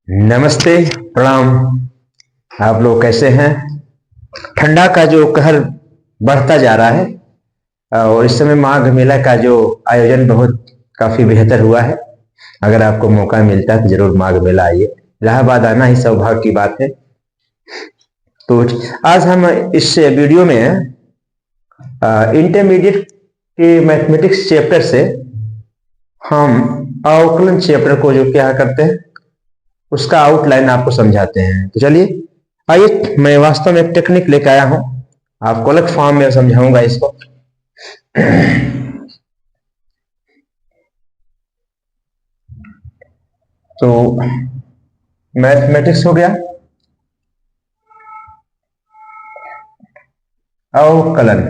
नमस्ते, प्रणाम। आप लोग कैसे हैं? ठंडा का जो कहर बढ़ता जा रहा है और इस समय माघ मेला का जो आयोजन बहुत काफी बेहतर हुआ है। अगर आपको मौका मिलता है तो जरूर माघ मेला आइए। इलाहाबाद आना ही सौभाग्य की बात है। तो आज हम इस वीडियो में इंटरमीडिएट के मैथमेटिक्स चैप्टर से हम अवकलन चैप्टर को जो क्या करते हैं उसका आउटलाइन आपको समझाते हैं। तो चलिए आइए, मैं वास्तव में एक टेक्निक लेकर आया हूं, आपको अलग फॉर्म में समझाऊंगा इसको। तो मैथमेटिक्स हो गया, अवकलन।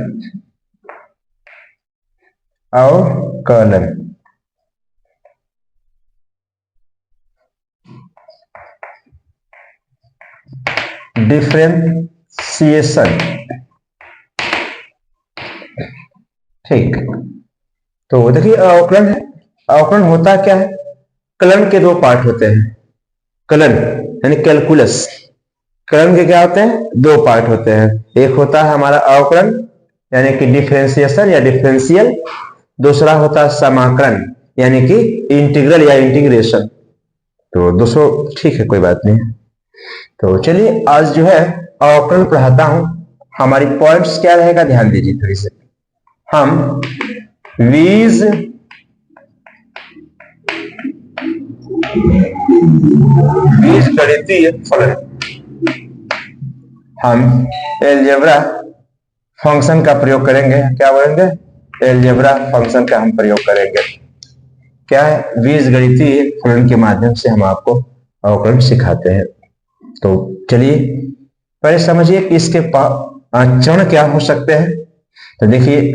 अवकलन डिफरेंशिएशन। ठीक, तो देखिए अवकलन है। अवकलन होता क्या है? कलन के दो पार्ट होते हैं। कलन यानी कैलकुलस, कलन के क्या होते हैं? दो पार्ट होते हैं। एक होता है हमारा अवकलन यानी कि डिफरेंशिएशन या डिफरेंशियल, दूसरा होता है समाकलन यानी कि इंटीग्रल या इंटीग्रेशन। तो दोस्तों ठीक है, कोई बात नहीं। तो चलिए आज जो है अवकलन पढ़ाता हूं। हमारी पॉइंट्स क्या रहेगा, ध्यान दीजिए थोड़ी से। हम बीजगणितीय फलन, हम एलजेब्रा फंक्शन का प्रयोग करेंगे। क्या बोलेंगे? एलजेब्रा फंक्शन का हम प्रयोग करेंगे। क्या है? बीजगणितीय फलन के माध्यम से हम आपको अवकलन सिखाते हैं। तो चलिए पहले समझिए कि इसके चरण क्या हो सकते हैं। तो देखिए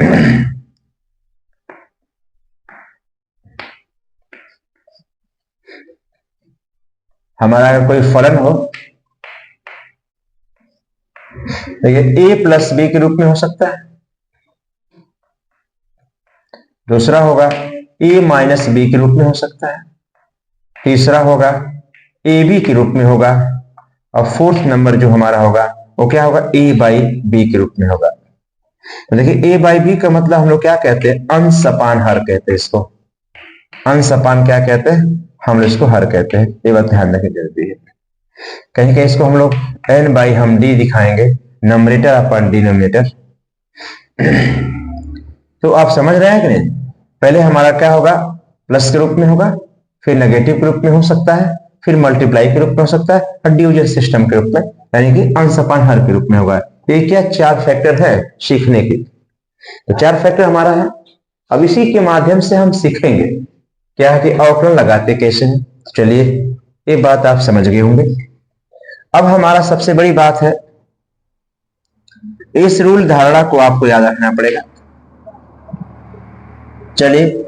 हमारा अगर कोई फलन हो, देखिए ए प्लस बी के रूप में हो सकता है। दूसरा होगा ए माइनस बी के रूप में हो सकता है। तीसरा होगा ए बी के रूप में होगा। और फोर्थ नंबर जो हमारा होगा वो क्या होगा? ए बाई बी के रूप में होगा। तो देखिए ए बाई बी का मतलब हम लोग क्या कहते हैं? अंश अपान हर कहते हैं इसको। अंश अपान क्या कहते हैं? हम लोग इसको हर कहते हैं। ये बात ध्यान रखनी जरूरी है। कहीं कहीं इसको हम लोग एन बाई हम डी दिखाएंगे, नंबरेटर अपन डिनोमिनेटर। तो आप समझ रहे हैं कि नहीं? पहले हमारा क्या होगा? प्लस के रूप में होगा, फिर नेगेटिव के रूप में हो सकता है, फिर मल्टीप्लाई के रूप में हो सकता है, और डिवीजन सिस्टम के रूप में यानी कि अंश अपान हर के रूप में होगा। ये क्या चार फैक्टर है सीखने की। तो चार फैक्टर हमारा है। अब इसी के माध्यम से हम सीखेंगे क्या है कि अवकलन लगाते कैसे हैं। चलिए ये बात आप समझ गए होंगे। अब हमारा सबसे बड़ी बात है, इस रूल धारणा को आपको याद रखना पड़ेगा। चलिए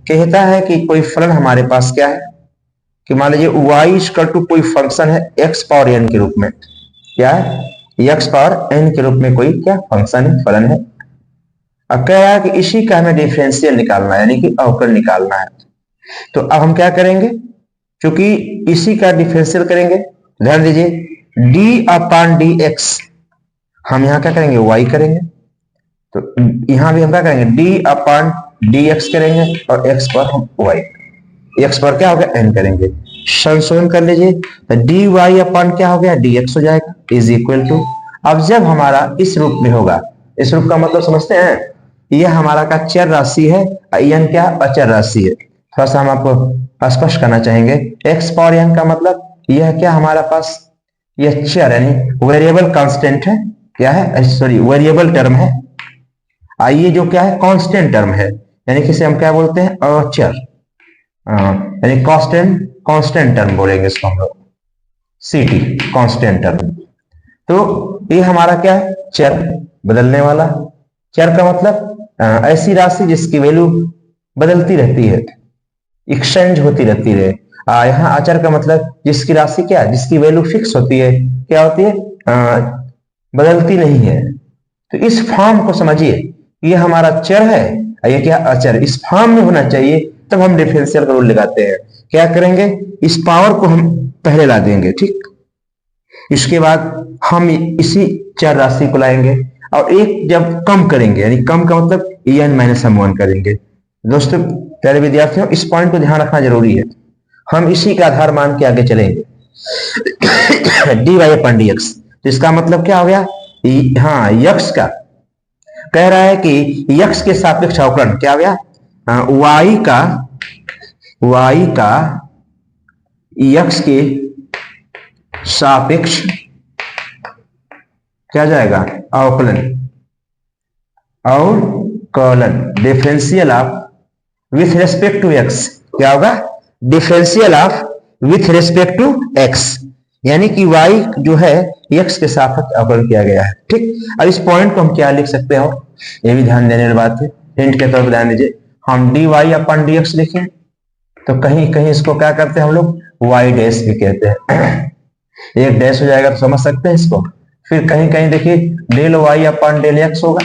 कहता है कि कोई फलन हमारे पास क्या है कि मान लीजिए y इक्वल टू कोई फंक्शन है x पावर n के रूप में। क्या है? x पावर n के रूप में कोई क्या फंक्शन है, फलन है। अब कह रहा है कि इसी का हमें डिफरेंशियल निकालना है यानी कि अवकलन निकालना है। तो अब हम क्या करेंगे? क्योंकि इसी का डिफरेंशियल करेंगे, ध्यान दीजिए d अपान डी एक्स, हम यहां क्या करेंगे? y करेंगे। तो यहां भी हम क्या करेंगे? d अपान डी एक्स करेंगे और x पर हम y, x पर क्या हो गया? n करेंगे। संशोधन कर लीजिए तो डी वाई अपान क्या हो गया? dx हो जाएगा इज इक्वल टू। अब जब हमारा इस रूप में होगा, इस रूप का मतलब समझते हैं, यह हमारा का चर राशि है, n क्या? अचर राशि है। थोड़ा सा हम आपको स्पष्ट करना चाहेंगे। x पावर n का मतलब यह क्या हमारा पास? यह चर यानी वेरिएबल कांस्टेंट है। क्या है? सॉरी, वेरिएबल टर्म है। आइए जो क्या है? कांस्टेंट टर्म है, यानी कि इसे हम क्या बोलते हैं? अचर, यानी कांस्टेंट टर्म बोलेंगे इसको हम लोग, सीटी कांस्टेंट टर्म। तो ये हमारा क्या है? चर, बदलने वाला। चर का मतलब ऐसी राशि जिसकी वैल्यू बदलती रहती है, एक्सचेंज होती रहती है। यहाँ अचर का मतलब जिसकी राशि क्या है? जिसकी वैल्यू फिक्स होती है। क्या होती है? बदलती नहीं है। तो इस फॉर्म को समझिए, ये हमारा चर है, ये क्या? अचर। इस फॉर्म में होना चाहिए तब हम डिफरेंशियल का रूल लगाते हैं। क्या करेंगे, इस पावर को हम पहले ला देंगे, ठीक, इसके बाद हम इसी चर राशि को लाएंगे और एक जब कम करेंगे, यानी कम का मतलब en माइनस हम 1 करेंगे। दोस्तों प्यारे विद्यार्थियों, इस पॉइंट को ध्यान रखना जरूरी है। हम इसी का आधार मान के आगे चलेंगे। dy अपन dx, तो इसका मतलब क्या हो गया, हाँ यक्स का, कह रहा है कि यक्स के सापेक्ष अवकलन क्या हो गया, y का यक्स के सापेक्ष क्या जाएगा, अवकलन, और colon differential of with respect to x, क्या होगा, differential of with respect to x, यानी कि y जो है x के सापेक्ष अवकलन किया गया है, ठीक। अब इस पॉइंट को हम क्या लिख सकते हो, ये भी ध्यान देने वाली बात है, हिंट के तौर पर ध्यान दीजिए। हम dy अपन dx लिखें तो कहीं कहीं इसको क्या करते हैं हम लोग, y डैश भी कहते हैं, एक डैश हो जाएगा तो समझ सकते हैं इसको। फिर कहीं कहीं देखिए डेल y अपन डेल x होगा,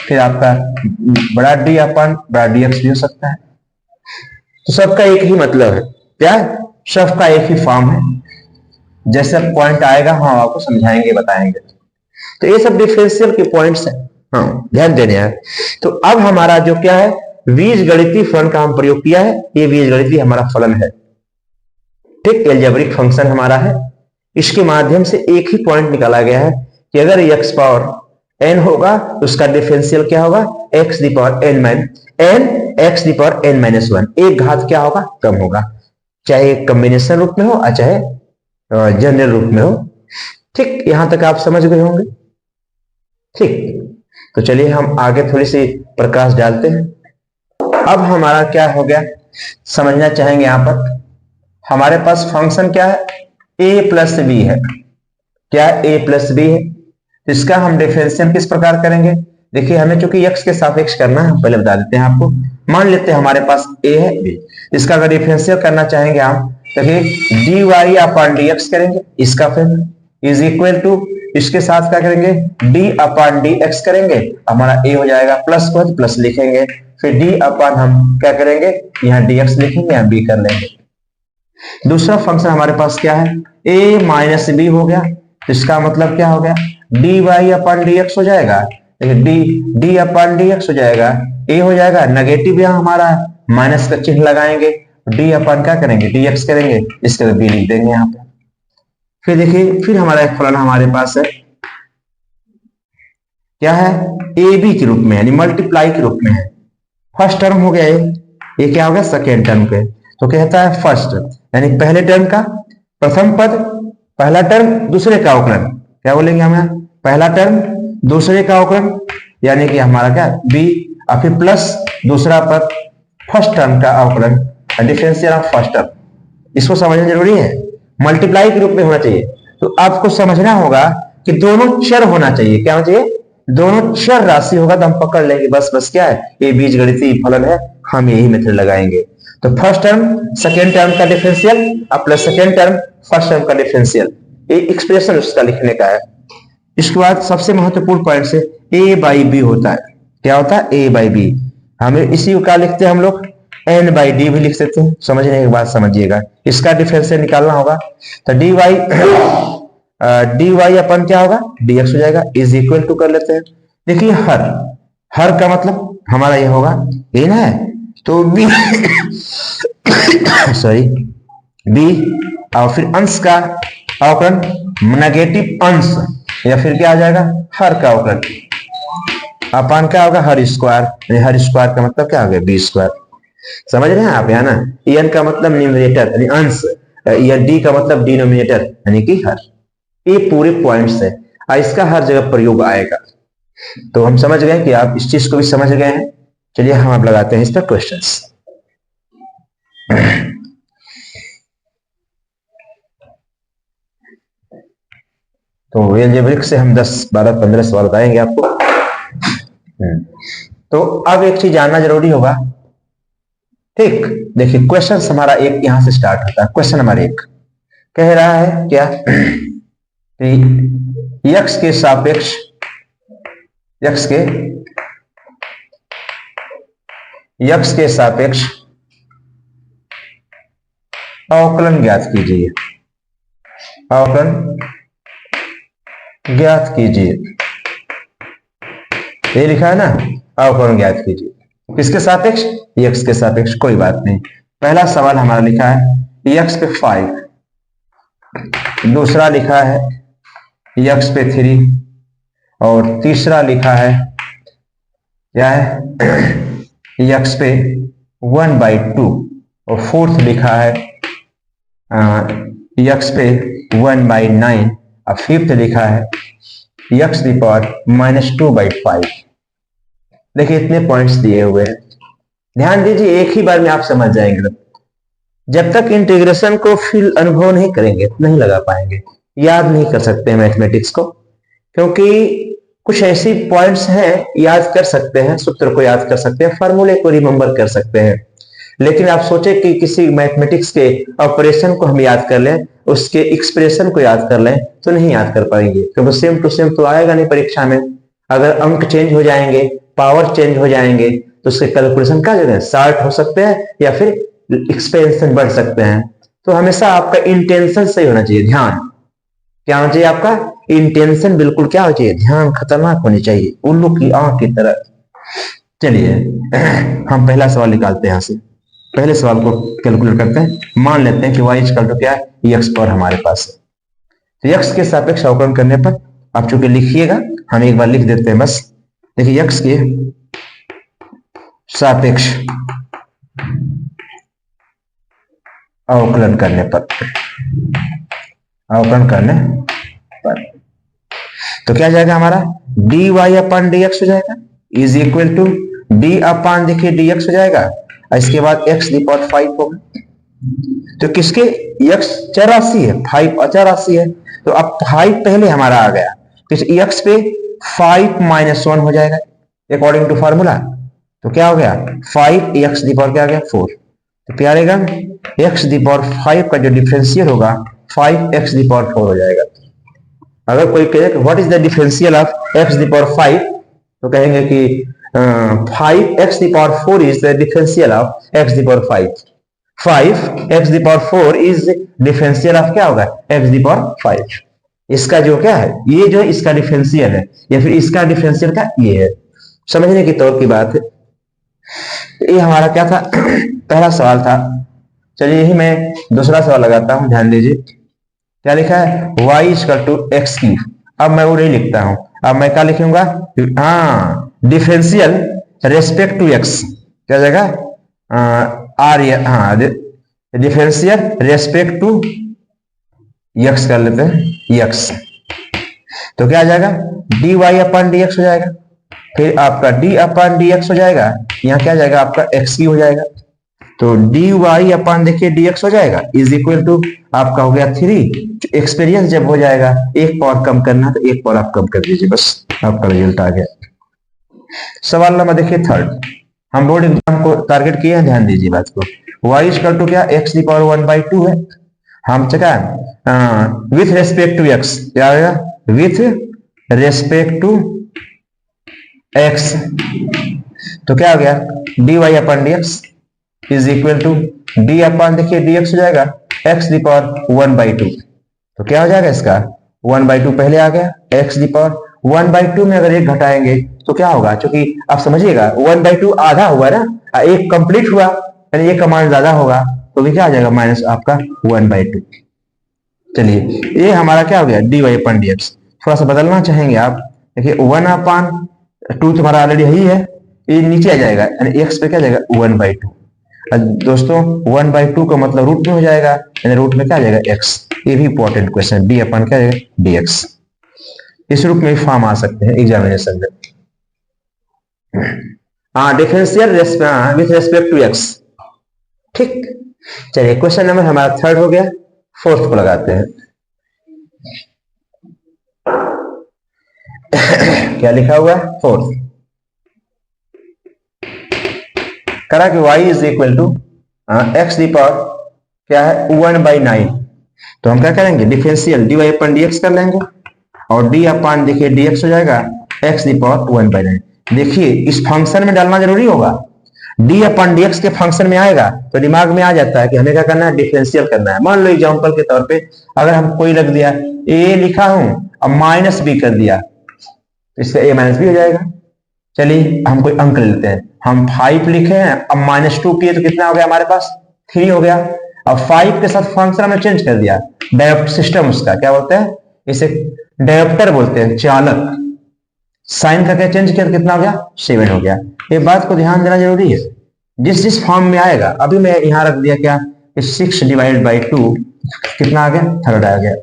फिर आपका बड़ा डी अपन बड़ा dx भी हो सकता है। तो सबका एक ही मतलब है, क्या, सबका एक ही फॉर्म है। जैसे पॉइंट आएगा हम आपको समझाएंगे, बताएंगे। तो ये सब डिफरेंशियल के पॉइंट्स हैं, हाँ ध्यान देने हैं। तो अब हमारा जो क्या है, बीजगणितीय फलन का हम प्रयोग किया है, ये बीजगणितीय हमारा फलन है, ठीक, एल्जेब्रिक फंक्शन हमारा है। इसके माध्यम से एक ही पॉइंट निकाला गया है कि अगर x पावर n होगा तो उसका डिफरेंशियल क्या होगा, x the power n minus 1, एक घात क्या होगा, कम होगा, चाहे कॉम्बिनेशन रूप में हो और चाहे जनरल रूप में हो, ठीक। यहां तक आप समझ गए होंगे, ठीक। तो चलिए हम आगे थोड़ी सी प्रकाश डालते हैं। अब हमारा क्या हो गया, समझना चाहेंगे यहां पर हमारे पास फंक्शन क्या है, a प्लस बी है, क्या a प्लस बी है। तो इसका हम डिफरेंशियल किस प्रकार करेंगे, देखिए हमें चूंकि x के सापेक्ष करना है, हम पहले बता देते हैं आपको। मान लेते हैं हमारे पास a है, b, इसका अगर डिफरेंशियल करना चाहेंगे हम, देखिए dy अपन dx करेंगे, इसका फिर इज इक्वल टू, इसके साथ क्या करेंगे, d अपन dx करेंगे, हमारा a हो जाएगा, प्लस को प्लस लिखेंगे, फिर d अपन हम क्या करेंगे, यहाँ dx लिखेंगे, यहाँ b कर लेंगे। दूसरा फंक्शन हमारे पास क्या है, a माइनस बी हो गया, तो इसका मतलब क्या हो गया, dy अपन dx हो जाएगा, d अपन dx हो जाएगा, a हो जाएगा, नेगेटिव यहाँ हमारा माइनस का चिन्ह लगाएंगे, d अपन क्या करेंगे, dx करेंगे, इसके b लिख देंगे यहाँ पे। फिर देखिए फिर हमारा एक फलन हमारे पास है, क्या है, ए बी के रूप में, यानी मल्टीप्लाई के रूप में है। फर्स्ट टर्म हो गया ये क्या हो गया, सेकेंड टर्म के, तो कहता है फर्स्ट, यानी पहले टर्म का प्रथम पद, पहला टर्म दूसरे का अवकलन, क्या बोलेंगे हम, पहला टर्म दूसरे का अवकलन, यानी कि हमारा क्या b, और फिर प्लस दूसरा पद फर्स्ट टर्म का अवकलन, डिफरेंशियल ऑफ फर्स्ट टर्म। इसको समझना जरूरी है, मल्टीप्लाई के रूप में होना चाहिए। तो आपको समझना होगा कि दोनों चर होना चाहिए, क्या होना चाहिए, दोनों चर राशि होगा तो हम पकड़ लेंगे, बस क्या है, ये बीजगणितीय फलन है, हम यही मेथड लगाएंगे। तो फर्स्ट टर्म सेकेंड टर्म का डिफरेंशियल और plus second term first term का डिफरेंशियल, ये एक्सप्रेशन उसका लिखने का है। इसके बाद सबसे महत्वपूर्ण पॉइंट से a बाई बी होता है, क्या होता है, a बाई बी, हमें इसी को क्या लिखते हैं हम लोग, n बाई डी भी लिख सकते हैं। समझने के बाद समझिएगा, इसका डिफरेंशियल निकालना होगा, तो dy अपन क्या होगा, dx हो जाएगा, इज इक्वल टू कर लेते हैं। देखिए हर का मतलब हमारा ये होगा a ना है, तो b सॉरी b, और फिर अंश का अवकलन नेगेटिव अंश, या फिर क्या आ जाएगा, हर का अवकलन अपन क्या होगा, हर स्क्वायर, हर स्क्वायर का मतलब क्या हो गया, बी स्क्वायर। समझ रहे हैं आप यहाँ ना, n का मतलब न्यूमरेटर यानी अंश, या d का मतलब डिनोमिनेटर यानी कि हर, ये पूरे पॉइंट्स है, इसका हर जगह प्रयोग आएगा। तो हम समझ गए कि आप इस चीज को भी समझ गए हैं। चलिए हम अब लगाते हैं इस पर क्वेश्चंस। तो एल्जेब्रिक से हम 10, 12, 15 सवाल बताएंगे आपको। तो अब एक चीज जानना जरूरी होगा, ठीक। देखिए क्वेश्चन हमारा एक यहां से स्टार्ट होता है। क्वेश्चन नंबर 1 कह रहा है क्या, x के सापेक्ष, x के सापेक्ष अवकलन ज्ञात कीजिए, अवकलन ज्ञात कीजिए, ये लिखा है ना, अवकलन ज्ञात कीजिए। किसके सापेक्ष? x के सापेक्ष। कोई बात नहीं। पहला सवाल हमारा लिखा है x पे 5, दूसरा लिखा है x पे 3, और तीसरा लिखा है क्या है x पे 1/2, और फोर्थ लिखा है x पे 1/9, और फिफ्थ लिखा है x⁻²/5। देखिए इतने पॉइंट्स दिए हुए हैं, ध्यान दीजिए, एक ही बार में आप समझ जाएंगे। जब तक इंटीग्रेशन को फील अनुभव नहीं करेंगे नहीं लगा पाएंगे, याद नहीं कर सकते मैथमेटिक्स को, क्योंकि कुछ ऐसी पॉइंट्स हैं याद कर सकते हैं, सूत्र को याद कर सकते हैं, फार्मूले को रिमेंबर कर सकते हैं, लेकिन आप सोचे कि किसी मैथमेटिक्स के ऑपरेशन को हम याद कर लें, उसके एक्सप्रेशन को याद कर लें, तो नहीं याद कर पाएंगे, क्योंकि सेम टू सेम तो आएगा नहीं परीक्षा में। अगर अंक चेंज हो जाएंगे, पावर चेंज हो जाएंगे, तो उसके कैलकुलेशन क्या जगह शार्ट हो सकते हैं या फिर एक्सपेंशन बढ़ सकते हैं। तो हमेशा आपका इंटेंशन सही होना चाहिए, ध्यान क्या होना चाहिए, आपका इंटेंशन बिल्कुल क्या होना चाहिए, ध्यान खतरनाक होनी चाहिए, उल्लू की आंख की तरह। चलिए हम पहला सवाल निकालते हैं, यहां से पहले सवाल को कैलकुलेट करते हैं। मान लेते हैं कि y इक्वल टू क्या है, x पर हमारे पास है, तो x के सापेक्ष अवकलन करने पर आप चूंकि लिखिएगा, हम एक बार लिख देते हैं बस। देखिए x के सापेक्ष अवकलन करने पर, अवकलन करने पर तो क्या जाएगा हमारा, dy/dx हो जाएगा इज इक्वल टू d/, देखिए dx हो जाएगा, इसके बाद x⁵ होगा। तो किसके, x चर राशि है, 5 अचर राशि है, तो अब 5 पहले हमारा आ गया, तो x पे 5 - 1 हो जाएगा अकॉर्डिंग टू फार्मूला। तो क्या हो गया, 5x क्या आ गया 4। तो क्या रहेगा, x⁵ का जो डिफरेंशियल होगा 5x⁴ हो जाएगा। अगर कोई कहे what is the differential of x⁵, तो कहेंगे कि 5x⁴ is the differential of x⁵। 5x⁴ is differential of क्या होगा, x⁵। इसका जो क्या है, ये जो इसका डिफरेंशियल है, या फिर इसका डिफरेंशियल का ये है, समझने की तौर की बात है। तो ये हमारा क्या था, पहला सवाल था। चलिए यही मैं दूसरा सवाल लगाता हूं, ध्यान दीजिए क्या लिखा है, y = x3। अब मैं वो नहीं लिखता हूं, अब मैं क्या लिखूंगा, हाँ डिफरेंशियल रेस्पेक्ट टू x, क्या जाएगा हाँ डिफरेंशियल रेस्पेक्ट टू x कर लेते हैं x। तो क्या आ जाएगा, dy/dx हो जाएगा, फिर आपका d/dx हो जाएगा, यहाँ क्या जाएगा आपका x3 हो जाएगा। तो dy/ देखिए dx हो जाएगा इज इक्वल टू आपका हो गया 3। एक्सपीरियंस जब हो जाएगा, एक पावर कम करना तो एक पावर आप कम कर दीजिए, बस आपका रिजल्ट आ गया। सवाल नंबर देखिए 3, हम बोर्ड एग्जाम को टारगेट किए हैं, ध्यान दीजिए बात को। y = क्या, x⁻1/2 है, हम चका विथ रेस्पेक्ट टू x, क्या आएगा विथ रेस्पेक्ट टू x। तो क्या हो गया, dy/dx is equal to d/, देखिए dx हो जाएगा x⁻1/2। तो क्या हो जाएगा इसका 1/2 पहले आ गया, x⁻1/2 में अगर एक घटाएंगे तो क्या होगा, क्योंकि आप समझिएगा 1/2 आधा हुआ ना, एक कंप्लीट हुआ, यानी एक कमांड ज्यादा होगा, तो भी क्या आ जाएगा माइनस आपका 1/2। चलिए ये हमारा क्या हो गया, dy/dx। थोड़ा सा बदलना चाहेंगे आप, देखिए 1/2 तुम्हारा ऑलरेडी यही है, ये नीचे आ जाएगा, यानी x पे क्या जाएगा 1/2। दोस्तों 1/2 का मतलब रूट में हो जाएगा, यानी रूट में क्या आ जाएगा x। ये भी इंपॉर्टेंट क्वेश्चन, d अपन क्या जाएगा dx। इस रूप में फॉर्म आ सकते हैं एग्जामिनेशन में। हाँ differential with respect to x, ठीक। चलिए क्वेश्चन नंबर हमारा 3 हो गया, 4th को लगाते हैं। क्या लिखा हुआ है 4th, करा कि y is equal to x⁻, क्या है 1/9। तो हम क्या करेंगे, डिफरेंशियल dy/dx कर लेंगे, और d/, देखिए dx हो जाएगा x⁻1/9। देखिए इस फंक्शन में डालना जरूरी होगा, डी अपन डी एक्स के फंक्शन में आएगा तो दिमाग में आ जाता है कि हमें क्या करना है, डिफरेंशियल करना है। मान लो एग्जांपल के तौर पे अगर हम कोई रख दिया ए लिखा हूं अब माइनस बी कर दिया तो इससे ए माइनस बी हो जाएगा। चलिए हम कोई अंक ले लेते हैं, हम 5 लिखे हैं अब -2 किए तो कितना हो गया हमारे पास 3 हो गया। अब 5 के साथ फंक्शन हमने चेंज कर दिया, डायोप्टर सिस्टम उसका क्या बोलते हैं, इसे डायोप्टर बोलते हैं, चालक। साइन का क्या चेंज किया तो कितना हो गया 7 हो गया। ये बात को ध्यान देना जरूरी है, जिस जिस फॉर्म में आएगा। अभी मैं यहां रख दिया क्या 6 डिवाइडेड बाई 2 कितना आ गया 3 आ गया।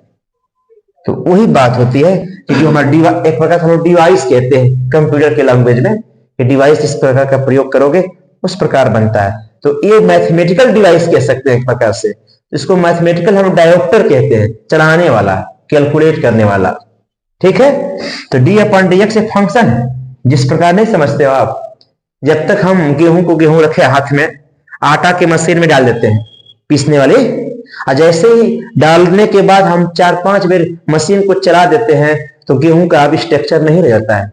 तो वही बात होती है कि जो हमारा एक प्रकार हम डिवाइस कहते हैं कंप्यूटर के लैंग्वेज में कि डिवाइस इस प्रकार का प्रयोग करोगे उस प्रकार बनता है। तो ये मैथमेटिकल डिवाइस कह सकते हैं एक प्रकार से, इसको मैथमेटिकल हम डायोप्टर कहते हैं, चलाने वाला, कैलकुलेट करने वाला। ठीक है, तो डी अपन डी एक्स एक फंक्शन है। जिस प्रकार नहीं समझते हो आप, जब तक हम गेहूं को गेहूं रखे हाथ में, आटा के मशीन में डाल देते हैं पीसने वाले, और जैसे ही डालने के बाद हम 4-5 बार मशीन को चला देते हैं तो गेहूं का अब स्ट्रक्चर नहीं रह जाता है।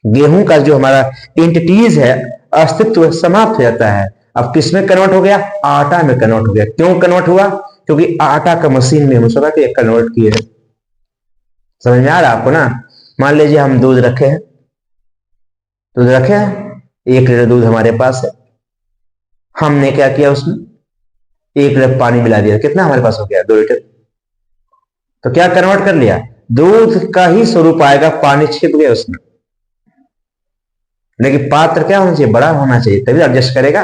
गेहूं का जो हमारा एंटिटीज है, अस्तित्व समाप्त हो जाता है। अब किस में कन्वर्ट हो गया, आटा में कन्वर्ट हो गया। क्यों कन्वर्ट हुआ, क्योंकि आटा का मशीन में हम सब कन्वर्ट किए। समझ में आ रहा आपको ना। मान लीजिए हम दूध रखे हैं, 1 लीटर दूध हमारे पास है, हमने क्या किया उसमें 1 लीटर पानी मिला दिया, कितना हमारे पास हो गया 2 लीटर। तो क्या कन्वर्ट कर लिया, दूध का ही स्वरूप आएगा, पानी छिप गया उसमें। लेकिन पात्र क्या होना चाहिए, बड़ा होना चाहिए, तभी एडजस्ट करेगा।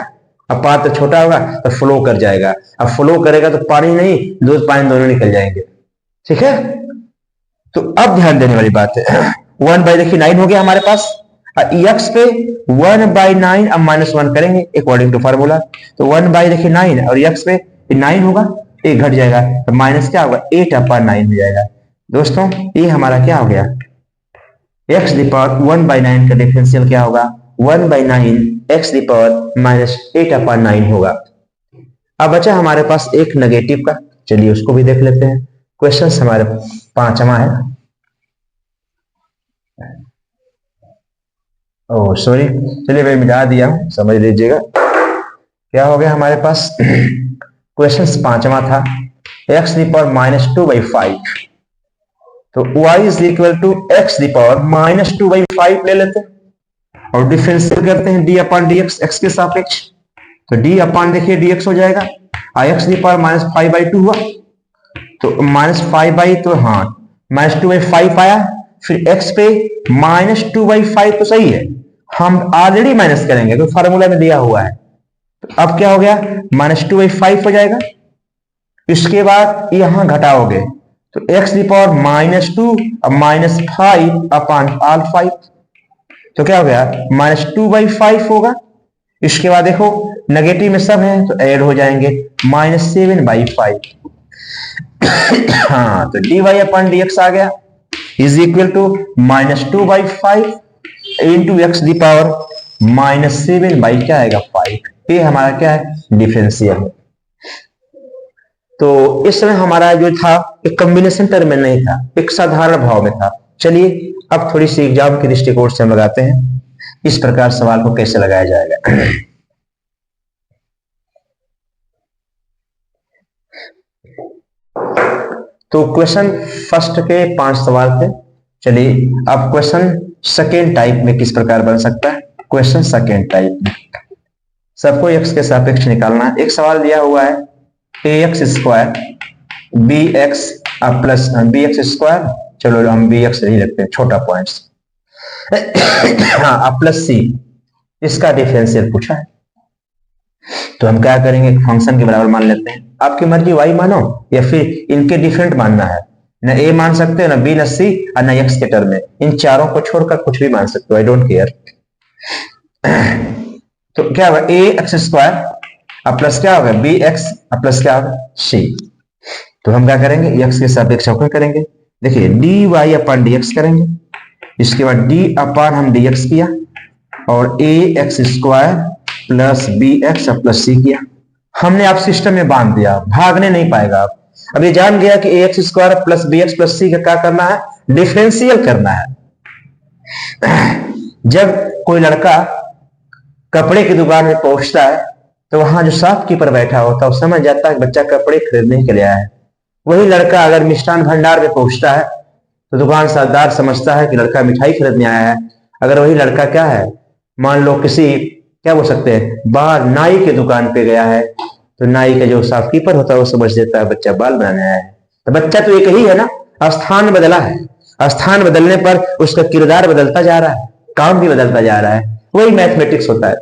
अब पात्र छोटा होगा तो फ्लो कर जाएगा, अब फ्लो करेगा तो पानी नहीं दूध पानी दोनों निकल जाएंगे। ठीक है, तो अब ध्यान देने वाली बात है 1/, देखिए 9 हो गया हमारे पास। एक्स पे 1/9 अब -1 करेंगे अकॉर्डिंग टू फार्मूला। तो 1/, देखिए 9 और एक्स पे 9 होगा, 1 घट जाएगा तो माइनस क्या होगा 8/9 हो जाएगा। दोस्तों ये हमारा क्या हो गया, x दी पावर 1/9 का डिफरेंशियल क्या होगा 1/9 x दी पावर -8/9 होगा। अब बचा हमारे पास एक नेगेटिव का, चलिए उसको भी देख लेते हैं। क्वेश्चन हमारे 5वां है। ओह सॉरी, चलिए मैं मिला दिया हूं, समझ लीजिएगा। क्या हो गया हमारे पास क्वेश्चन 5वां था, x दी पावर -2/5, तो y is equal to x the power -2/5 ले लेते हैं और डिफरेंशियल करते हैं d/dx x के सापेक्ष। तो d देखिए dx हो जाएगा, x दी पावर -5/2 हुआ तो -5/, तो हाँ -2/5 आया, फिर x पे -2/5 तो सही है, हम ऑलरेडी माइनस करेंगे तो फार्मूला में दिया हुआ है। तो अब क्या हो गया -2/5 हो जाएगा। इसके बाद यहां घटाओगे तो x दी पावर -2 अब -5/5, तो क्या हो गया -2/5 होगा। इसके बाद देखो नेगेटिव में सब है तो ऐड हो जाएंगे -7/5 हाँ, तो dy/dx आ गया is equal to -2/5 into x the power -7 क्या आएगा 5। ये हमारा क्या है डिफरेंशियल है। तो इस समय हमारा जो था एक कॉम्बिनेशन टर्म में नहीं था, एक साधारण भाव में था। चलिए अब थोड़ी सी एग्जाम के दृष्टिकोण से हम लगाते हैं इस प्रकार सवाल को कैसे लगाया जाएगा। तो क्वेश्चन फर्स्ट के 5 सवाल थे। चलिए अब क्वेश्चन सेकेंड टाइप में किस प्रकार बन सकता है। क्वेश्चन सेकेंड टाइप में सबको x के सापेक्ष निकालना है। एक सवाल दिया हुआ है ax² bx प्लस bx², चलो हम bx नहीं रखते हैं, छोटा पॉइंट्स हाँ प्लस c, इसका डिफरेंशियल पूछा है। तो हम क्या करेंगे, फंक्शन के बराबर मान लेते हैं। आपकी मर्जी y मानो या फिर इनके डिफरेंट मानना है, ना a मान सकते हो, ना b, ना c और ना x के टर्म में। इन चारों को छोड़कर कुछ भी मान सकते हो, आई डोंट केयर। तो क्या होगा ax² अब प्लस क्या होगा bx अब प्लस क्या होगा c। तो हम क्या करेंगे x के सापेक्ष अवकलन करेंगे। देखिए dy/dx करेंगे, इसके बाद d अपान हम dx किया और ax² plus bx plus c किया। हमने आप सिस्टम में बांध दिया, भागने नहीं पाएगा आप। अब ये जान गया कि ax² plus bx plus c का क्या करना है, डिफरेंशियल करना है। जब कोई लड़का कपड़े की दुकान में पहुंचता है तो वहां जो शॉपकीपर बैठा होता है वो समझ जाता है कि बच्चा कपड़े खरीदने के लिए आया है। वही लड़का अगर मिष्ठान भंडार में पहुंचता है तो दुकान सरदार समझता है कि लड़का मिठाई खरीदने आया है। अगर वही लड़का क्या है, मान लो किसी क्या बोल सकते हैं बाहर नाई की दुकान पे गया है, तो नाई का जो शॉपकीपर होता है वो समझ देता है बच्चा बाल बनाने आया है। तो बच्चा तो एक ही है ना, स्थान बदला है। स्थान बदलने पर उसका किरदार बदलता जा रहा है, काम भी बदलता जा रहा है। वही मैथमेटिक्स होता है।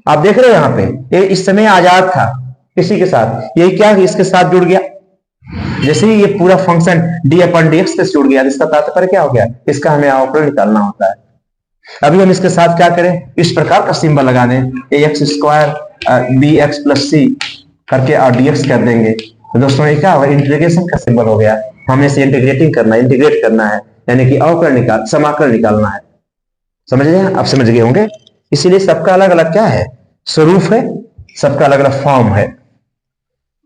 आप देख रहे हो यहाँ पे ये इस समय आजाद था किसी के साथ, यही क्या इसके साथ जुड़ गया। जैसे ही ये पूरा फंक्शन डी अपन डी एक्स से जुड़ गया, इसका तात्पर्य क्या हो गया, इसका हमें अवकलन निकालना होता है। अभी हम इसके साथ क्या करें, इस प्रकार का सिंबल लगा दें, A X square B X plus C करके और डी एक्स कर देंगे। तो दोस्तों ये क्या होगा, इंटीग्रेशन का सिंबल हो गया। हमने इसे इंटीग्रेट करना है, यानी कि अवकलन समाकलन निकालना है। समझ गए आप, समझ गए होंगे। इसीलिए सबका अलग अलग क्या है, स्वरूप है, सबका अलग अलग फॉर्म है।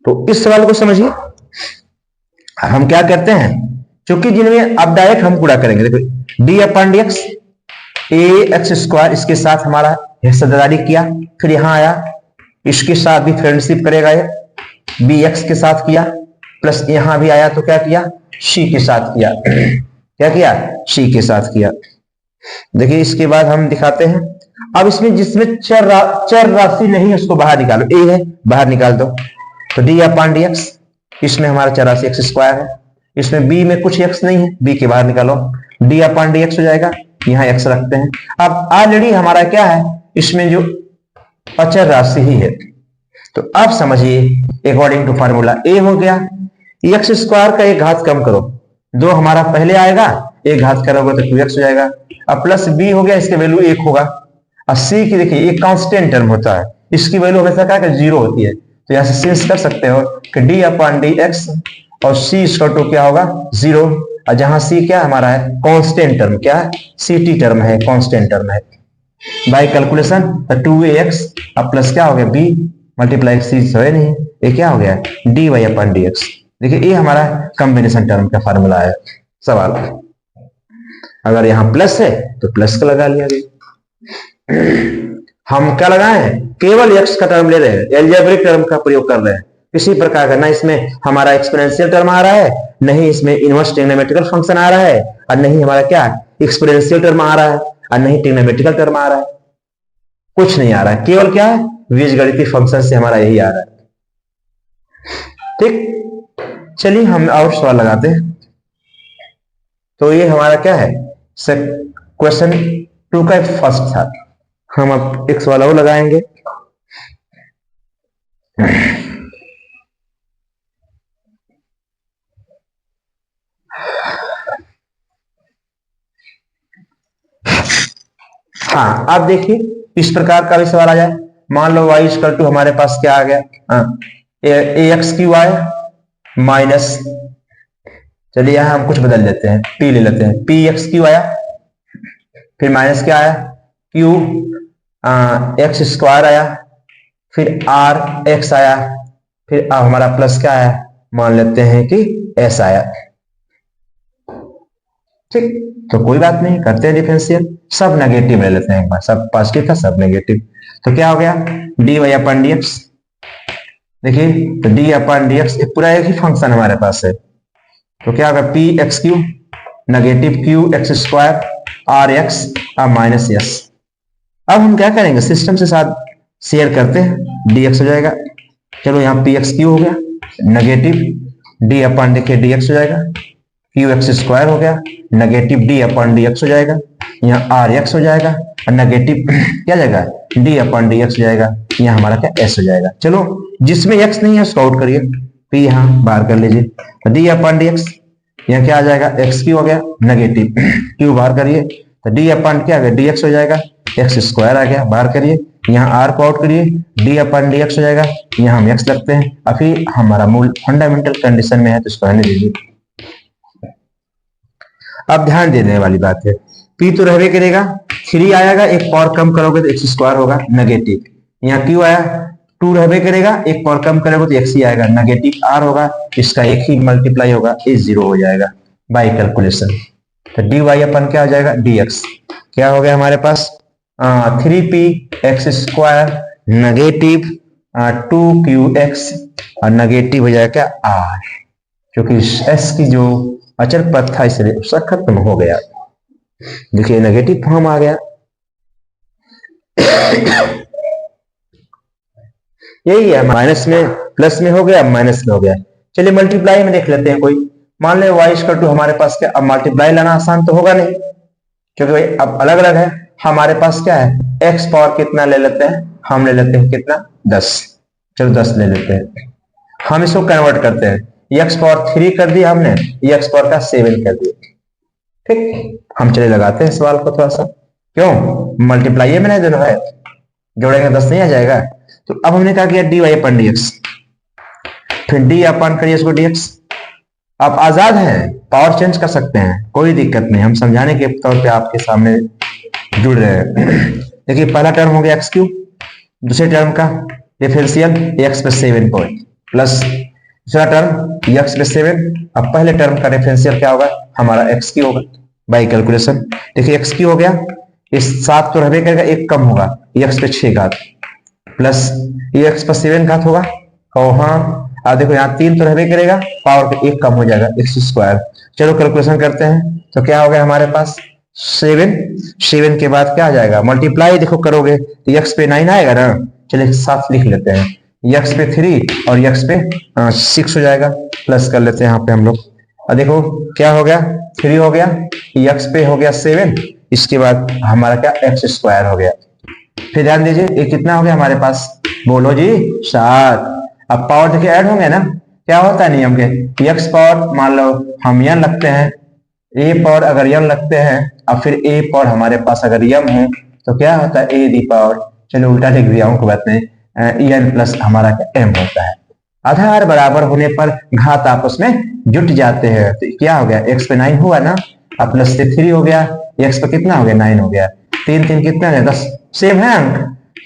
तो इस सवाल को समझिए। हम क्या करते हैं, क्योंकि जिनमें अब डायरेक्ट हम पूरा करेंगे। देखो डी अपन डी एक्स ए एक्स स्क्वायर, इसके साथ हमारा हिस्सेदारी किया, फिर यहां आया इसके साथ भी फ्रेंडशिप करेगा, ये बी एक्स के साथ किया, प्लस यहां भी आया तो क्या किया, सी के साथ किया। क्या किया, सी के साथ किया। देखिए इसके बाद हम दिखाते हैं। अब इसमें जिसमें चर राशि नहीं है उसको बाहर निकालो, ए है बाहर निकाल दो, तो डी अपन डी एक्स, इसमें हमारा चर राशि एक्स स्क्वायर है, इसमें बी में कुछ एक्स नहीं है, बी के बाहर निकालो, डी अपन डी एक्स हो जाएगा, यहाँ एक्स रखते हैं। अब ऑलरेडी हमारा क्या है, इसमें जो अचर राशि ही है। तो अब समझिए अकॉर्डिंग टू फार्मूला ए हो गया, एक्स स्क्वायर का एक घात कम करो, दो हमारा पहले आएगा, एक घात करोगे तो 2x हो जाएगा। अब प्लस बी हो गया, इसके वैल्यू 1 होगा। और सी की देखिए एक कांस्टेंट टर्म होता है, इसकी वैल्यू हमेशा क्या है, 0 होती है। तो यहां से सेंस कर सकते हो कि डी अपन डी एक्स और सी इक्वल टू क्या होगा, 0। और जहां सी क्या हमारा है, कांस्टेंट टर्म, क्या है, सी टी टर्म है, कांस्टेंट टर्म है। बाय कैलकुलेशन तो 2ax अब प्लस क्या हो गया, b मल्टीप्लाई सी है नहीं, ये क्या हो गया, dy अपन dx। देखिए ये हमारा कॉम्बिनेशन टर्म का फार्मूला है। सवाल अगर यहां प्लस है तो प्लस का लगा लिया गया। हम क्या लगाए, केवल x का टर्म ले रहे हैं, एल्जेब्रिक टर्म का प्रयोग कर रहे हैं। किसी प्रकार का ना इसमें हमारा एक्सपोनेंशियल टर्म आ रहा है, नहीं इसमें इनवर्स ट्रिग्नोमेट्रिकल फंक्शन आ रहा है, और नहीं हमारा क्या एक्सपोनेंशियल टर्म आ रहा है, और नहीं ट्रिग्नोमेट्रिकल टर्म आ रहा है, कुछ नहीं आ रहा है। केवल क्या है, बीजगणितीय फंक्शन से हमारा यही आ रहा है। ठीक, चलिए हम और सवाल लगाते हैं। तो ये हमारा क्या है, क्वेश्चन 2 का फर्स्ट था। हम अब एक सवाल और लगाएंगे। हाँ आप देखिए इस प्रकार का भी सवाल आ जाए। मान लो y इक्वल टू हमारे पास क्या आ गया, ए एक्स क्यू आया माइनस, चलिए यहां हम कुछ बदल देते हैं, p ले लेते हैं, पी एक्स क्यू आया, फिर माइनस क्या आया, क्यू एक्स स्क्वायर आया, फिर आर एक्स आया, फिर अब हमारा प्लस क्या आया, मान लेते हैं कि एस आया। ठीक, तो कोई बात नहीं, करते हैं डिफरेंशियल, सब नेगेटिव ले लेते हैं एक बार, सब पॉजिटिव था सब नेगेटिव। तो क्या हो गया, डी वाई अपन डी एक्स। देखिए तो डी अपन डी एक्स पूरा एक ही फंक्शन हमारे पास है, तो क्या होगा, P x Q negative Q x square R x और माइनस एस। अब हम क्या करेंगे, सिस्टम से साथ शेयर करते हैं, डी एक्स हो जाएगा। चलो यहाँ पी एक्स क्यू हो गया, नेगेटिव डी अपन देखिए डी एक्स हो जाएगा, क्यू एक्स स्क्वायर हो गया, नेगेटिव डी अपन डी एक्स हो जाएगा, यहाँ आर एक्स हो जाएगा, और नेगेटिव क्या जाएगा, डी अपन डी एक्स हो जाएगा, यहाँ हमारा क्या एस हो जाएगा। चलो जिसमें एक्स नहीं है उसको आउट करिए, पी यहाँ बाहर कर लीजिए, डी अपन डी एक्स, यहाँ क्या आ जाएगा, एक्स क्यू हो गया, नेगेटिव क्यू बाहर करिए, तो डी अपन क्या आ गया, डी एक्स हो जाएगा, एक्स स्क्वायर आ गया बाहर करिए, यहाँ आर को आउट करिए, डी अपन डी एक्स हो जाएगा, यहाँ हम एक्स लगते हैं। और फिर हमारा मूल फंडामेंटल कंडीशन में है तो इसको रहने दीजिए। अब ध्यान देने वाली बात है, पी तो रहने करेगा, 3 आएगा, एक पावर कम करोगे तो एक्स स्क्वायर होगा नेगेटिव, यहाँ क्यू आया 2 रहने करेगा, एक पावर कम करोगे तो एक्स ही आएगा, नेगेटिव आर होगा, इसका एक ही मल्टीप्लाई होगा, ये 0 हो जाएगा बाय कैलकुलेशन। तो डी वाई अपन क्या हो जाएगा, डी एक्स क्या हो गया हमारे पास, 3p(x² नेगेटिव 2q(x) और नेगेटिव हो जाएगा क्या r, क्योंकि s की जो अचर पद था इसलिए उसका खत्म हो गया। देखिए नेगेटिव फॉर्म आ गया। यही है, माइनस में प्लस में हो गया, माइनस में हो गया। चलिए मल्टीप्लाई में देख लेते हैं कोई। मान ले y² हमारे पास क्या, अब मल्टीप्लाई लाना आसान तो होगा नहीं, क्योंकि भाई अब अलग अलग है। हमारे पास क्या है, x पावर कितना ले लेते हैं, हम ले लेते हैं कितना 10। चलो 10 ले लेते हैं। हम इसको कन्वर्ट करते हैं, x पावर 3 कर दिया हमने, x पावर का 7 कर दिया। ठीक, हम चले लगाते हैं सवाल को थोड़ा सा। क्यों, मल्टीप्लाई में नहीं दोनों है, जोड़ेंगे 10 नहीं आ जाएगा। तो अब हमने क्या किया, dy अपन dx, फिर d अपन करिए इसको dx। आप आजाद हैं, पावर चेंज कर सकते हैं, कोई दिक्कत नहीं, हम समझाने के तौर पे आपके सामने जुड़ रहे हैं। देखिए पहला टर्म हो गया x3, दूसरे टर्म का डिफरेंशियल x/7 प्लस दूसरा टर्म x/7। अब पहले टर्म का डिफरेंशियल क्या होगा, हमारा x3 होगा बाई कैलकुलेशन। देखिए x3 हो गया, इस 7 तो रहने करेगा, एक कम होगा, x/6 प्लस ये x/7 होगा। और हाँ अब देखो यहाँ 3 तो रहने करेगा, पावर के 1 कम हो जाएगा, x²। चलो कैलकुलेशन करते हैं, तो क्या हो गया हमारे पास 7 के बाद क्या आ जाएगा, मल्टीप्लाई देखो करोगे तो x/9 आएगा ना। चलिए साथ लिख लेते हैं, x/3 और x/6 हो जाएगा, प्लस कर लेते हैं यहाँ पे हम लोग। और देखो क्या हो गया, 3 हो गया, x पे हो गया 7, इसके बाद हमारा क्या x² हो गया। फिर ध्यान दीजिए ये कितना हो गया हमारे पास, बोलो जी 7। अब पावर देखिए ऐड होंगे ना, क्या होता है नियम के, x पावर मान लो हम यन लगते हैं, a पावर अगर यन लगते हैं, अब फिर a पावर हमारे पास अगर यम है तो क्या होता है a दी पावर, चलो उल्टा लिख दिया हूं, बात नहीं, n प्लस हमारा m होता है। आधार बराबर होने पर घात आपस में जुट जाते हैं, तो क्या हो गया x/9 हुआ ना, अब प्लस से 3 हो गया, x पे कितना हो गया 9 हो गया, 3 कितना है 10, सेम है अंक,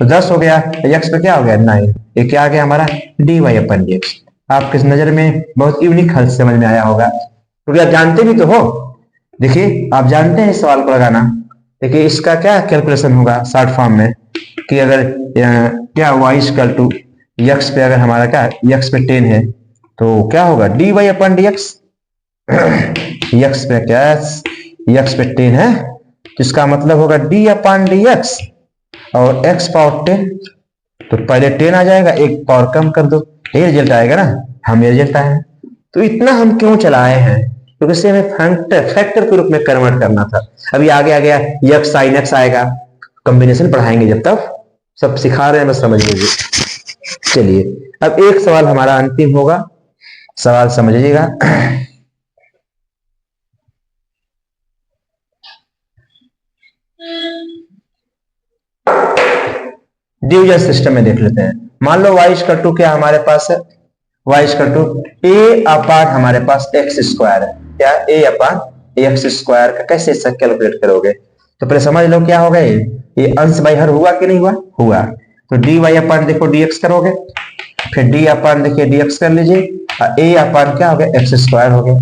तो 10 हो गया, तो x पे क्या हो गया 9, ये क्या आ गया हमारा dy/dx। आपके नजर में बहुत यूनिक हल समझ में आया होगा, क्योंकि आप जानते भी तो हो। देखिए आप जानते हैं इस सवाल को लगाना। देखिए इसका क्या कैलकुलेशन होगा शॉर्ट फॉर्म में, कि अगर क्या y x पे अगर हमारा क्या x पे 10 है तो क्या होगा dy/dx। x पे क्या x पे 10 है, इसका मतलब होगा d/dx, और x पावर 10, तो पहले 10 आ जाएगा, एक पावर कम कर दो, ये रिजल्ट आएगा ना, हम ये रिजल्ट आए हैं। तो इतना हम क्यों चलाए हैं, क्योंकि इसे हमें फैक्टर के रूप में कन्वर्ट करना था। अभी आगे आ गया x sin x आएगा, कॉम्बिनेशन पढ़ाएंगे, जब तक सब सिखा रहे हैं बस समझ लीजिए। चलिए अब एक सवाल हमारा अंतिम होगा, सवाल समझिएगा। डिवीजन सिस्टम में देख लेते हैं। मान लो y² क्या हमारे पास है, y² a/, हमारे पास x² है, क्या a/x² का कैसे कैलकुलेट करोगे, तो पहले समझ लो क्या होगा, ये अंश बाई हर हुआ कि नहीं हुआ, हुआ, तो dy/ देखो dx करोगे, फिर d/ देखिए dx कर लीजिए, a/ क्या हो गया x² हो गया।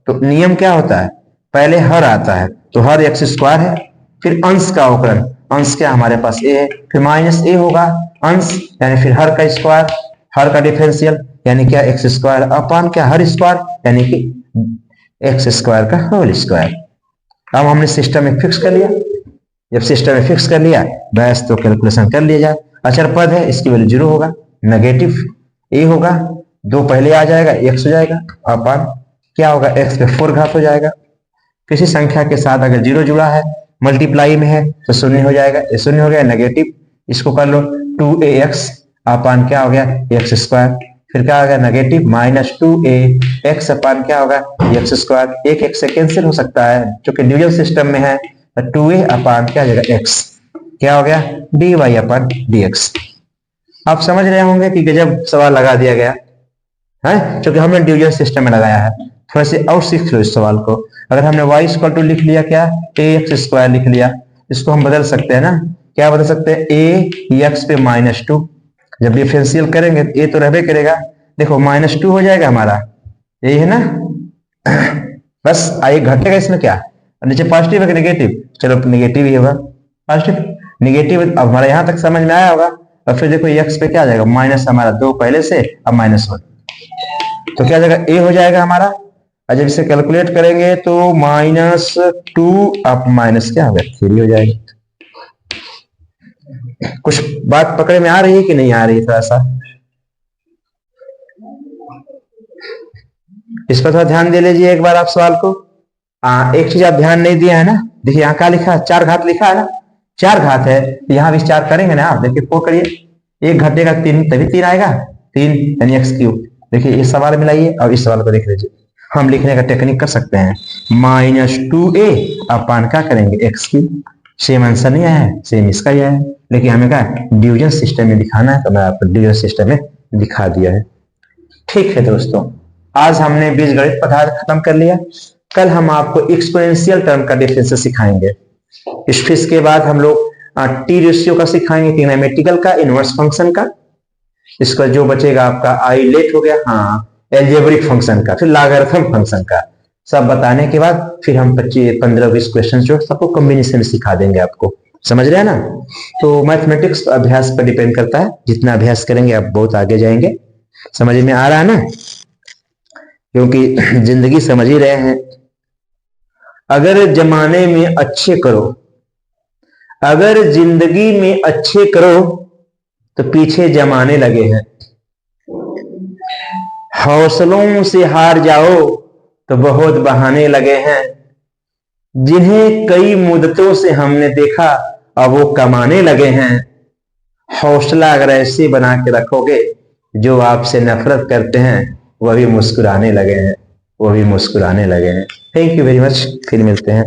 तो नियम क्या होता है, पहले हर आता है तो हर x² है, फिर अंश का अवकलन, अंश क्या हमारे पास a है, फिर माइनस a होगा अंश, यानी फिर हर का स्क्वायर, हर का डिफरेंशियल यानी क्या x² अपान क्या हर स्क्वायर यानी कि x² का होल स्क्वायर। अब हमने सिस्टम में फिक्स कर लिया, जब सिस्टम में फिक्स कर लिया बस तो कैलकुलेशन कर लिया जाए। अचर पद है, इसकी वैल्यू 0 होगा, नेगेटिव a होगा, 2 पहले आ जाएगा x हो जाएगा, अपान क्या होगा x पे 4 घात हो जाएगा। किसी संख्या के साथ अगर 0 जुड़ा है, मल्टीप्लाई में है तो 0 हो जाएगा, ये 0 हो गया, नेगेटिव इसको कर लो 2ax अपान क्या हो गया x², फिर क्या हो गया नेगेटिव माइनस 2ax अपान क्या होगा x², एक एक से कैंसिल हो सकता है क्योंकि डिवीजन सिस्टम में है, तो 2a अपान क्या हो जाएगा x, क्या हो गया dy/dx। आप समझ रहे होंगे कि गजब सवाल लगा दिया गया है, क्योंकि हमने डिवीजन सिस्टम में लगाया है। थोड़ा से और सीख लो इस सवाल को। अगर हमने y लिख लिया क्या ax² लिख लिया, इसको हम बदल सकते हैं ना, क्या बदल सकते हैं a x पे -2, जब डिफरेंशियल करेंगे तो a तो रहबे करेगा, देखो -2 हो जाएगा हमारा, यही है ना। बस आइए घटेगा इसमें क्या, नीचे पॉजिटिव है कि नेगेटिव, चलो नेगेटिव ही होगा, पॉजिटिव निगेटिव अब हमारा यहां तक समझ में आया होगा। और फिर देखो x पे क्या आ जाएगा, माइनस हमारा 2 पहले से, अब -1, तो क्या जाएगा a हो जाएगा हमारा। और जब इसे कैलकुलेट करेंगे तो -2 अब माइनस क्या होगा 3 हो जाएगा। कुछ बात पकड़े में आ रही है कि नहीं आ रही है, थोड़ा सा इस पर थोड़ा ध्यान दे लीजिए एक बार आप सवाल को। एक चीज आप ध्यान नहीं दिया है ना, देखिए यहाँ क्या लिखा है, 4 घात लिखा है ना, 4 घात है, यहाँ भी 4 करेंगे ना आप, देखिए 4 करिए, 1 घटेगा 3 तभी 3 आएगा, 3 यानी x3। देखिए इस सवाल में लाइए और इस सवाल को देख लीजिए, हम लिखने का टेक्निक कर सकते हैं, -2a अपान क्या करेंगे x3। सेम आंसर नहीं आया है, सेम इसका ही आया है, लेकिन हमें क्या डिवीजन सिस्टम में दिखाना है, तो मैं आपको डिवीजन सिस्टम में दिखा दिया है। ठीक है दोस्तों, आज हमने बीजगणित पदार्थ खत्म कर लिया। कल हम आपको एक्सपोनेंशियल टर्म का डिफरेंस सिखाएंगे। इसके बाद हम लोग टी रेशियो का सिखाएंगे, ट्रिग्नोमेट्रिकल का, इनवर्स फंक्शन का। इसका जो बचेगा आपका आई लेट हो गया, हाँ एल्जेब्रिक फंक्शन का, फिर लॉगरिथम फंक्शन का, सब बताने के बाद फिर हम 15-20 क्वेश्चन जो सबको कॉम्बिनेशन में सिखा देंगे आपको। समझ रहे हैं ना। तो मैथमेटिक्स अभ्यास पर डिपेंड करता है, जितना अभ्यास करेंगे आप बहुत आगे जाएंगे। समझ में आ रहा है ना, क्योंकि जिंदगी समझ ही रहे हैं। अगर जमाने में अच्छे करो, अगर जिंदगी में अच्छे करो तो पीछे जमाने लगे हैं, हौसलों से हार जाओ तो बहुत बहाने लगे हैं, जिन्हें कई मुद्दतों से हमने देखा अब वो कमाने लगे हैं। हौसला अगर ऐसे बना के रखोगे, जो आपसे नफरत करते हैं वह भी मुस्कुराने लगे हैं, वो भी मुस्कुराने लगे हैं। थैंक यू वेरी मच, फिर मिलते हैं।